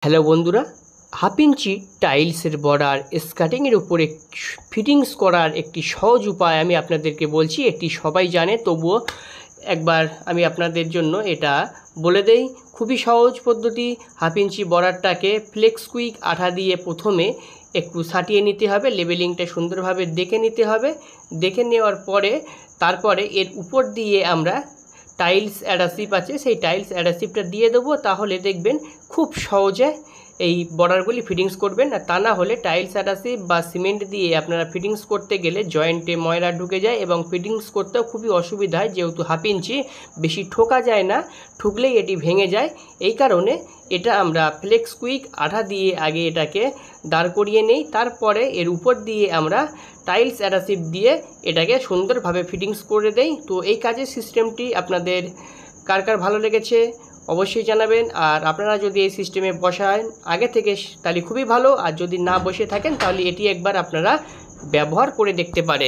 Hello বন্ধুরা, half inch টাইলসের border স্কার্টিংয়ের উপরে ফিটিংস করার একটি সহজ উপায় আমি আপনাদেরকে বলছি। এটি সবাই জানে, তবুও একবার আমি আপনাদের জন্য এটা বলে দেই। খুবই সহজ পদ্ধতি। হাফ ইঞ্চি বর্ডারটাকে ফ্লেক্স কুইক আঠা দিয়ে প্রথমে একটু সাটিয়ে নিতে হবে, লেবেলিংটা সুন্দরভাবে দেখে নিতে হবে। দেখে নেওয়ার পরে তারপরে এর উপর দিয়ে আমরা টাইলস অ্যাডাসিভ আছে, সেই টাইলস অ্যাডাসিভটা দিয়ে দেবো। তাহলে দেখবেন খুব সহজে এই বর্ডারগুলি ফিটিংস করবেন। আর তা না হলে টাইলস অ্যাডাসিভ বা সিমেন্ট দিয়ে আপনারা ফিটিংস করতে গেলে জয়েন্টে ময়লা ঢুকে যায় এবং ফিটিংস করতেও খুবই অসুবিধা হয়, যেহেতু হাফ ইঞ্চি বেশি ঠোকা যায় না, ঠুকলেই এটি ভেঙে যায়। এই কারণে এটা আমরা ফ্লেক্স কুইক আঠা দিয়ে আগে এটাকে দাঁড় করিয়ে নেই, তারপরে এর উপর দিয়ে আমরা টাইলস অ্যাডাসিভ দিয়ে এটাকে সুন্দরভাবে ফিটিংস করে দেই। তো এই কাজের সিস্টেমটি আপনাদের কার কার ভালো লেগেছে অবশ্যই জানাবেন। আর আপনারা যদি এই সিস্টেমে বসান আগে থেকে তাহলে খুবই ভালো, আর যদি না বসে থাকেন তাহলে এটি একবার আপনারা ব্যবহার করে দেখতে পারেন।